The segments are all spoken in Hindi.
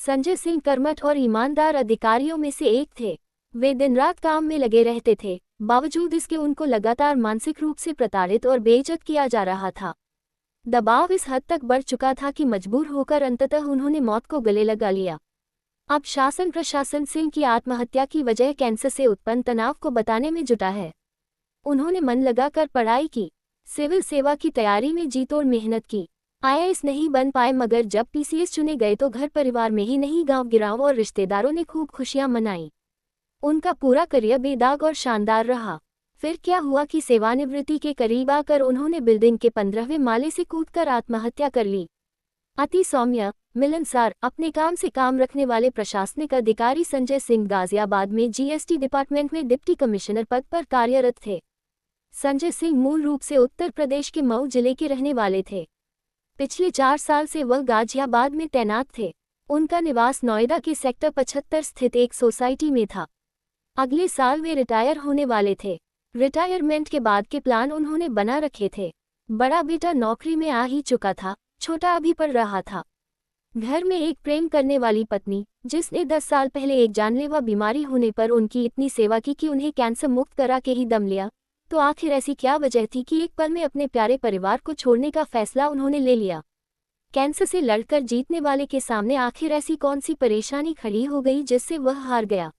संजय सिंह कर्मठ और ईमानदार अधिकारियों में से एक थे। वे दिन रात काम में लगे रहते थे, बावजूद इसके उनको लगातार मानसिक रूप से प्रताड़ित और बेइज्जत किया जा रहा था। दबाव इस हद तक बढ़ चुका था कि मजबूर होकर अंततः उन्होंने मौत को गले लगा लिया। अब शासन प्रशासन सिंह की आत्महत्या की वजह कैंसर से उत्पन्न तनाव को बताने में जुटा है। उन्होंने मन लगाकर पढ़ाई की, सिविल सेवा की तैयारी में जी तोड़ मेहनत की, आईएएस नहीं बन पाए मगर जब पीसीएस चुने गए तो घर परिवार में ही नहीं गांव गिराव और रिश्तेदारों ने खूब खुशियां मनाई। उनका पूरा करियर बेदाग और शानदार रहा। फिर क्या हुआ कि सेवानिवृत्ति के करीब आकर उन्होंने बिल्डिंग के 15वें माले से कूदकर आत्महत्या कर ली। अति सौम्य, मिलनसार, अपने काम से काम रखने वाले प्रशासनिक अधिकारी संजय सिंह गाजियाबाद में जीएसटी डिपार्टमेंट में डिप्टी कमिश्नर पद पर कार्यरत थे। संजय सिंह मूल रूप से उत्तर प्रदेश के मऊ जिले के रहने वाले थे। पिछले 4 साल से वह गाजियाबाद में तैनात थे। उनका निवास नोएडा के सेक्टर 75 स्थित एक सोसाइटी में था। अगले साल वे रिटायर होने वाले थे। रिटायरमेंट के बाद के प्लान उन्होंने बना रखे थे। बड़ा बेटा नौकरी में आ ही चुका था, छोटा अभी पढ़ रहा था। घर में एक प्रेम करने वाली पत्नी, जिसने 10 साल पहले एक जानलेवा बीमारी होने पर उनकी इतनी सेवा की कि उन्हें कैंसर मुक्त करा के ही दम लिया। तो आखिर ऐसी क्या वजह थी कि एक पल में अपने प्यारे परिवार को छोड़ने का फैसला उन्होंने ले लिया। कैंसर से लड़कर जीतने वाले के सामने आखिर ऐसी कौन सी परेशानी खड़ी हो गई जिससे वह हार गया।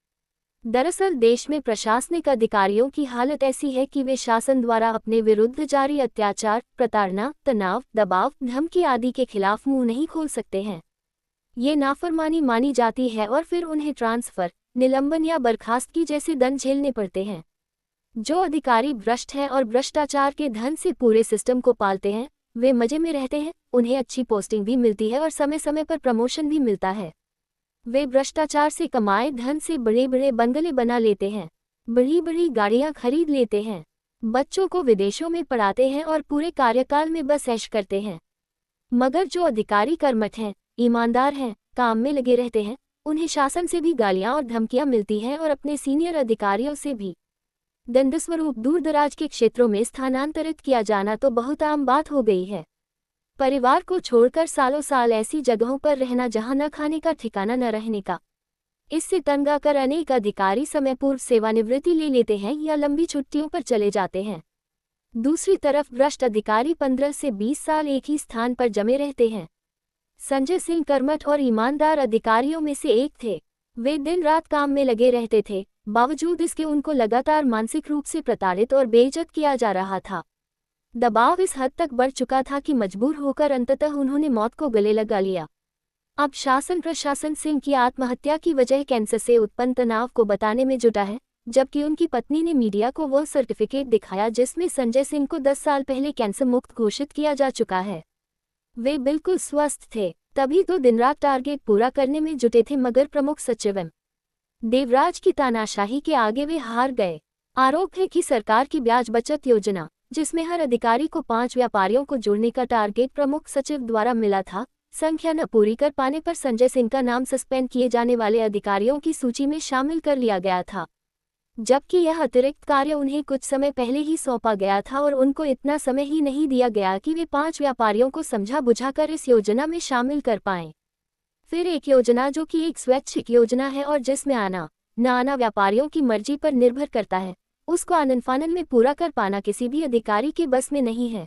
दरअसल देश में प्रशासनिक अधिकारियों की हालत ऐसी है कि वे शासन द्वारा अपने विरुद्ध जारी अत्याचार, प्रताड़ना, तनाव, दबाव, धमकी आदि के खिलाफ मुंह नहीं खोल सकते हैं। ये नाफरमानी मानी जाती है और फिर उन्हें ट्रांसफर, निलंबन या बर्खास्तगी जैसे दंड झेलने पड़ते हैं। जो अधिकारी भ्रष्ट हैं और भ्रष्टाचार के धन से पूरे सिस्टम को पालते हैं, वे मजे में रहते हैं। उन्हें अच्छी पोस्टिंग भी मिलती है और समय समय पर प्रमोशन भी मिलता है। वे भ्रष्टाचार से कमाए धन से बड़े बड़े बंगले बना लेते हैं, बड़ी बड़ी गाड़ियां खरीद लेते हैं, बच्चों को विदेशों में पढ़ाते हैं और पूरे कार्यकाल में बस ऐश करते हैं। मगर जो अधिकारी कर्मठ हैं, ईमानदार हैं, काम में लगे रहते हैं, उन्हें शासन से भी गालियां और धमकियां मिलती हैं और अपने सीनियर अधिकारियों से भी। दंडस्वरूप दूरदराज के क्षेत्रों में स्थानांतरित किया जाना तो बहुत आम बात हो गई है। परिवार को छोड़कर सालों साल ऐसी जगहों पर रहना जहां न खाने का ठिकाना न रहने का। इससे तंग आकर अनेक अधिकारी समय पूर्व सेवानिवृत्ति ले लेते हैं या लंबी छुट्टियों पर चले जाते हैं। दूसरी तरफ भ्रष्ट अधिकारी 15 से 20 साल एक ही स्थान पर जमे रहते हैं। संजय सिंह कर्मठ और ईमानदार अधिकारियों में से एक थे। वे दिन रात काम में लगे रहते थे, बावजूद इसके उनको लगातार मानसिक रूप से प्रताड़ित और बेइज्जत किया जा रहा था। दबाव इस हद तक बढ़ चुका था कि मजबूर होकर अंततः उन्होंने मौत को गले लगा लिया। अब शासन प्रशासन सिंह की आत्महत्या की वजह कैंसर से उत्पन्न तनाव को बताने में जुटा है, जबकि उनकी पत्नी ने मीडिया को वह सर्टिफिकेट दिखाया जिसमें संजय सिंह को 10 साल पहले कैंसर मुक्त घोषित किया जा चुका है। वे बिल्कुल स्वस्थ थे, तभी तो दिन रात टारगेट पूरा करने में जुटे थे, मगर प्रमुख सचिव एम देवराज की तानाशाही के आगे वे हार गए। आरोप है कि सरकार की ब्याज बचत योजना, जिसमें हर अधिकारी को 5 व्यापारियों को जोड़ने का टारगेट प्रमुख सचिव द्वारा मिला था, संख्या न पूरी कर पाने पर संजय सिंह का नाम सस्पेंड किए जाने वाले अधिकारियों की सूची में शामिल कर लिया गया था। जबकि यह अतिरिक्त कार्य उन्हें कुछ समय पहले ही सौंपा गया था और उनको इतना समय ही नहीं दिया गया कि वे 5 व्यापारियों को समझा बुझाकर इस योजना में शामिल कर पाएं। फिर एक योजना जो कि एक स्वैच्छिक योजना है और जिसमें आना न आना व्यापारियों की मर्जी पर निर्भर करता है, उसको आनन फानन में पूरा कर पाना किसी भी अधिकारी के बस में नहीं है।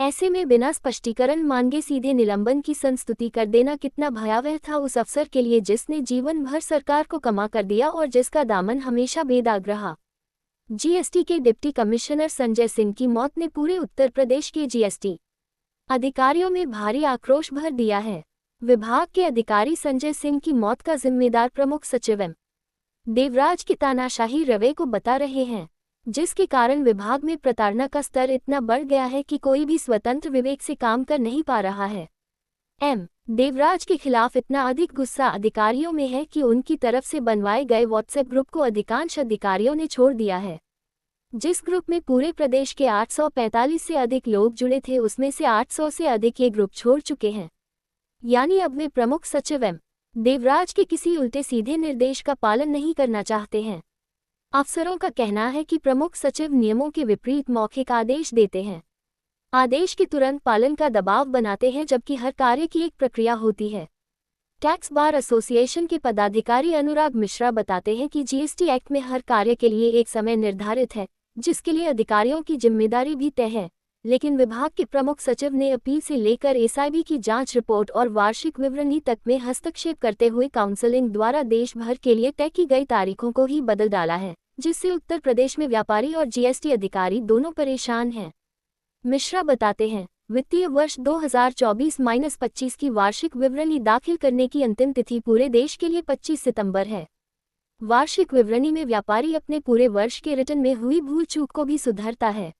ऐसे में बिना स्पष्टीकरण मांगे सीधे निलंबन की संस्तुति कर देना कितना भयावह था उस अफसर के लिए जिसने जीवन भर सरकार को कमा कर दिया और जिसका दामन हमेशा बेदाग रहा। जीएसटी के डिप्टी कमिश्नर संजय सिंह की मौत ने पूरे उत्तर प्रदेश के जीएसटी अधिकारियों में भारी आक्रोश भर दिया है। विभाग के अधिकारी संजय सिंह की मौत का जिम्मेदार प्रमुख सचिव एम देवराज की तानाशाही रवैये को बता रहे हैं, जिसके कारण विभाग में प्रताड़ना का स्तर इतना बढ़ गया है कि कोई भी स्वतंत्र विवेक से काम कर नहीं पा रहा है। एम देवराज के खिलाफ इतना अधिक गुस्सा अधिकारियों में है कि उनकी तरफ से बनवाए गए व्हाट्सएप ग्रुप को अधिकांश अधिकारियों ने छोड़ दिया है। जिस ग्रुप में पूरे प्रदेश के 845 से अधिक लोग जुड़े थे, उसमें से 800 से अधिक ये ग्रुप छोड़ चुके हैं। यानी अब वे प्रमुख सचिव एम देवराज के किसी उल्टे सीधे निर्देश का पालन नहीं करना चाहते हैं। अफसरों का कहना है कि प्रमुख सचिव नियमों के विपरीत मौखिक आदेश देते हैं, आदेश के तुरंत पालन का दबाव बनाते हैं, जबकि हर कार्य की एक प्रक्रिया होती है। टैक्स बार एसोसिएशन के पदाधिकारी अनुराग मिश्रा बताते हैं कि जीएसटी एक्ट में हर कार्य के लिए एक समय निर्धारित है, जिसके लिए अधिकारियों की जिम्मेदारी भी तय है। लेकिन विभाग के प्रमुख सचिव ने अपील से लेकर एसआईबी की जांच रिपोर्ट और वार्षिक विवरणी तक में हस्तक्षेप करते हुए काउंसिलिंग द्वारा देश भर के लिए तय की गई तारीखों को ही बदल डाला है, जिससे उत्तर प्रदेश में व्यापारी और जीएसटी अधिकारी दोनों परेशान हैं। मिश्रा बताते हैं, वित्तीय वर्ष 2024-25 की वार्षिक विवरणी दाखिल करने की अंतिम तिथि पूरे देश के लिए 25 सितंबर है। वार्षिक विवरणी में व्यापारी अपने पूरे वर्ष के रिटर्न में हुई भूल चूक को भी सुधारता है।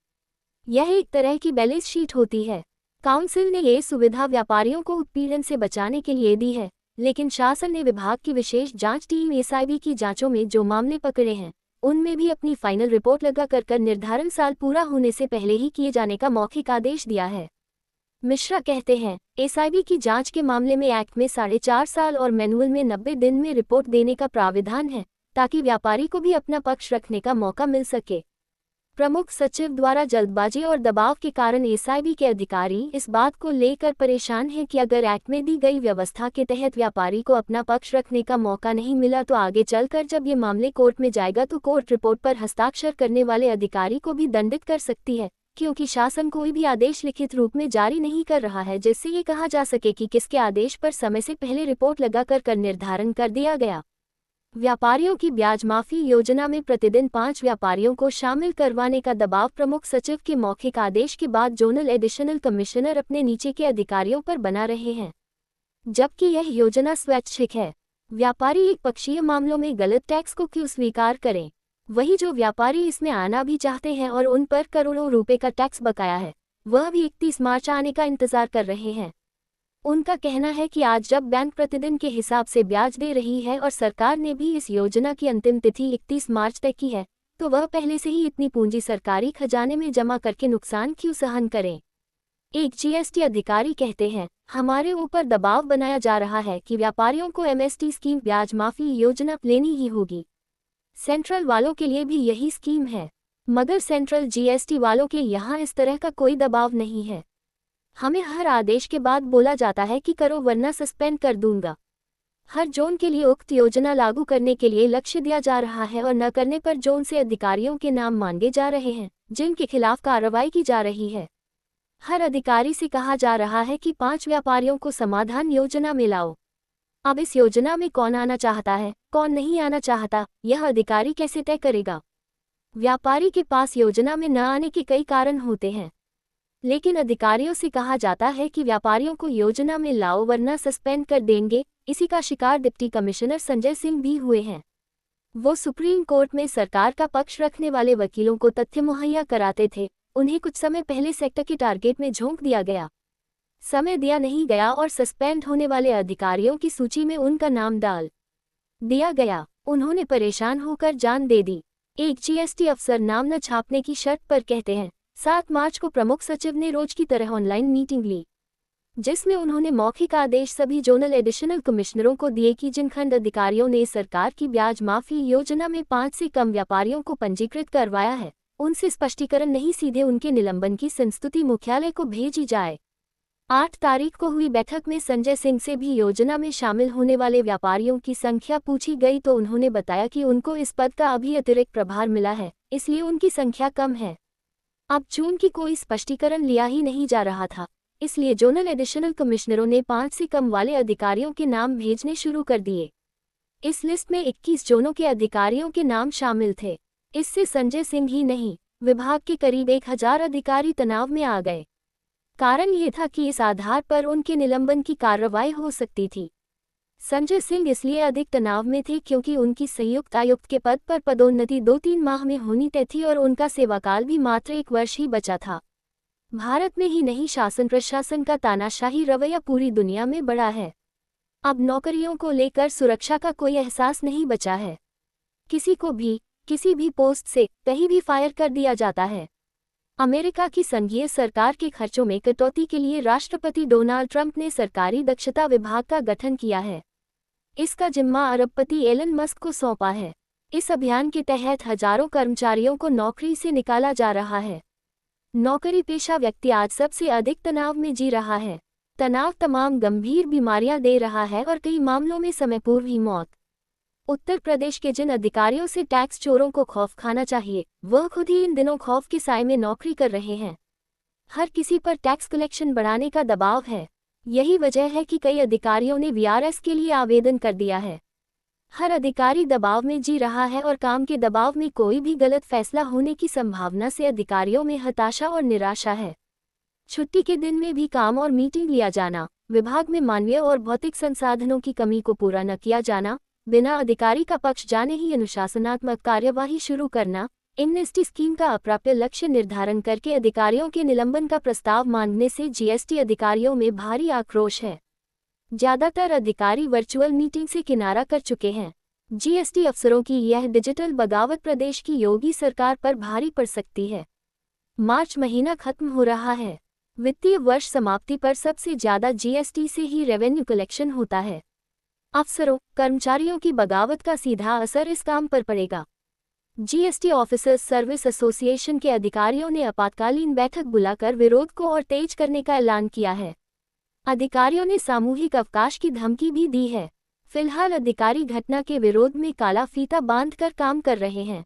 यह एक तरह की बैलेंस शीट होती है। काउंसिल ने ये सुविधा व्यापारियों को उत्पीड़न से बचाने के लिए दी है, लेकिन शासन ने विभाग की विशेष जांच टीम एसआईबी की जांचों में जो मामले पकड़े हैं, उनमें भी अपनी फाइनल रिपोर्ट लगा कर निर्धारण साल पूरा होने से पहले ही किए जाने का मौखिक आदेश दिया है। मिश्रा कहते हैं, एसआईबी की जांच के मामले में एक्ट में 4.5 साल और मैनुअल में 90 दिन में रिपोर्ट देने का प्राविधान है, ताकि व्यापारी को भी अपना पक्ष रखने का मौका मिल सके। प्रमुख सचिव द्वारा जल्दबाजी और दबाव के कारण एसआईबी के अधिकारी इस बात को लेकर परेशान हैं कि अगर एक्ट में दी गई व्यवस्था के तहत व्यापारी को अपना पक्ष रखने का मौका नहीं मिला तो आगे चलकर जब ये मामले कोर्ट में जाएगा तो कोर्ट रिपोर्ट पर हस्ताक्षर करने वाले अधिकारी को भी दंडित कर सकती है, क्योंकि शासन कोई भी आदेश लिखित रूप में जारी नहीं कर रहा है जिससे ये कहा जा सके कि किसके आदेश पर समय से पहले रिपोर्ट लगाकर निर्धारण कर दिया गया। व्यापारियों की ब्याज माफी योजना में प्रतिदिन 5 व्यापारियों को शामिल करवाने का दबाव प्रमुख सचिव के मौखिक आदेश के बाद जोनल एडिशनल कमिश्नर अपने नीचे के अधिकारियों पर बना रहे हैं, जबकि यह योजना स्वैच्छिक है। व्यापारी एक पक्षीय मामलों में गलत टैक्स को क्यों स्वीकार करें? वही जो व्यापारी इसमें आना भी चाहते हैं और उन पर करोड़ों रुपए का टैक्स बकाया है, वह भी 31 मार्च आने का इंतजार कर रहे हैं। उनका कहना है कि आज जब बैंक प्रतिदिन के हिसाब से ब्याज दे रही है और सरकार ने भी इस योजना की अंतिम तिथि 31 मार्च तक की है, तो वह पहले से ही इतनी पूंजी सरकारी खजाने में जमा करके नुकसान क्यों सहन करें? एक जीएसटी अधिकारी कहते हैं, हमारे ऊपर दबाव बनाया जा रहा है कि व्यापारियों को एमएसटी स्कीम ब्याज माफी योजना लेनी ही होगी। सेंट्रल वालों के लिए भी यही स्कीम है, मगर सेंट्रल जीएसटी वालों के यहाँ इस तरह का कोई दबाव नहीं है। हमें हर आदेश के बाद बोला जाता है कि करो वरना सस्पेंड कर दूंगा। हर जोन के लिए उक्त योजना लागू करने के लिए लक्ष्य दिया जा रहा है और न करने पर जोन से अधिकारियों के नाम मांगे जा रहे हैं, जिनके खिलाफ कार्रवाई की जा रही है। हर अधिकारी से कहा जा रहा है कि 5 व्यापारियों को समाधान योजना में लाओ। अब इस योजना में कौन आना चाहता है, कौन नहीं आना चाहता, यह अधिकारी कैसे तय करेगा? व्यापारी के पास योजना में न आने के कई कारण होते हैं, लेकिन अधिकारियों से कहा जाता है कि व्यापारियों को योजना में लाओ वरना सस्पेंड कर देंगे। इसी का शिकार डिप्टी कमिश्नर संजय सिंह भी हुए हैं। वो सुप्रीम कोर्ट में सरकार का पक्ष रखने वाले वकीलों को तथ्य मुहैया कराते थे। उन्हें कुछ समय पहले सेक्टर के टारगेट में झोंक दिया गया, समय दिया नहीं गया और सस्पेंड होने वाले अधिकारियों की सूची में उनका नाम डाल दिया गया। उन्होंने परेशान होकर जान दे दी। एक जीएसटी अफसर नाम न छापने की शर्त पर कहते हैं, 7 मार्च को प्रमुख सचिव ने रोज की तरह ऑनलाइन मीटिंग ली, जिसमें उन्होंने मौखिक आदेश सभी जोनल एडिशनल कमिश्नरों को दिए कि जिन खंड अधिकारियों ने सरकार की ब्याज माफी योजना में 5 से कम व्यापारियों को पंजीकृत करवाया है, उनसे स्पष्टीकरण नहीं सीधे उनके निलंबन की संस्तुति मुख्यालय को भेजी जाए। 8 तारीख को हुई बैठक में संजय सिंह से भी योजना में शामिल होने वाले व्यापारियों की संख्या पूछी गई तो उन्होंने बताया कि उनको इस पद का अभी अतिरिक्त प्रभार मिला है, इसलिए उनकी संख्या कम है। अब जून की कोई स्पष्टीकरण लिया ही नहीं जा रहा था, इसलिए जोनल एडिशनल कमिश्नरों ने 5 से कम वाले अधिकारियों के नाम भेजने शुरू कर दिए। इस लिस्ट में 21 जोनों के अधिकारियों के नाम शामिल थे। इससे संजय सिंह ही नहीं, विभाग के करीब 1000 अधिकारी तनाव में आ गए। कारण ये था कि इस आधार पर उनके निलंबन की कार्रवाई हो सकती थी। संजय सिंह इसलिए अधिक तनाव में थे क्योंकि उनकी संयुक्त आयुक्त के पद पर पदोन्नति 2-3 माह में होनी तय थी और उनका सेवाकाल भी मात्र 1 वर्ष ही बचा था। भारत में ही नहीं, शासन प्रशासन का तानाशाही रवैया पूरी दुनिया में बड़ा है। अब नौकरियों को लेकर सुरक्षा का कोई एहसास नहीं बचा है। किसी को भी किसी भी पोस्ट से कहीं भी फायर कर दिया जाता है। अमेरिका की संघीय सरकार के खर्चों में कटौती के लिए राष्ट्रपति डोनाल्ड ट्रंप ने सरकारी दक्षता विभाग का गठन किया है। इसका जिम्मा अरबपति एलन मस्क को सौंपा है। इस अभियान के तहत हजारों कर्मचारियों को नौकरी से निकाला जा रहा है। नौकरी पेशा व्यक्ति आज सबसे अधिक तनाव में जी रहा है। तनाव तमाम गंभीर बीमारियां दे रहा है और कई मामलों में समय पूर्व ही मौत। उत्तर प्रदेश के जिन अधिकारियों से टैक्स चोरों को खौफ खाना चाहिए, वह खुद ही इन दिनों खौफ के साए में नौकरी कर रहे हैं। हर किसी पर टैक्स कलेक्शन बढ़ाने का दबाव है। यही वजह है कि कई अधिकारियों ने वीआरएस के लिए आवेदन कर दिया है। हर अधिकारी दबाव में जी रहा है और काम के दबाव में कोई भी गलत फैसला होने की संभावना से अधिकारियों में हताशा और निराशा है। छुट्टी के दिन में भी काम और मीटिंग लिया जाना, विभाग में मानवीय और भौतिक संसाधनों की कमी को पूरा न किया जाना, बिना अधिकारी का पक्ष जाने ही अनुशासनात्मक कार्यवाही शुरू करना, एमनेस्टी स्कीम का अप्राप्य लक्ष्य निर्धारण करके अधिकारियों के निलंबन का प्रस्ताव मांगने से जीएसटी अधिकारियों में भारी आक्रोश है। ज्यादातर अधिकारी वर्चुअल मीटिंग से किनारा कर चुके हैं। जीएसटी अफसरों की यह डिजिटल बगावत प्रदेश की योगी सरकार पर भारी पड़ सकती है। मार्च महीना खत्म हो रहा है। वित्तीय वर्ष समाप्ति पर सबसे ज्यादा जीएसटी से ही रेवेन्यू कलेक्शन होता है। अफसरों, कर्मचारियों की बगावत का सीधा असर इस काम पर पड़ेगा। जीएसटी ऑफिसर्स सर्विस एसोसिएशन के अधिकारियों ने आपातकालीन बैठक बुलाकर विरोध को और तेज करने का ऐलान किया है। अधिकारियों ने सामूहिक अवकाश की धमकी भी दी है। फिलहाल अधिकारी घटना के विरोध में काला फीता बांधकर काम कर रहे हैं।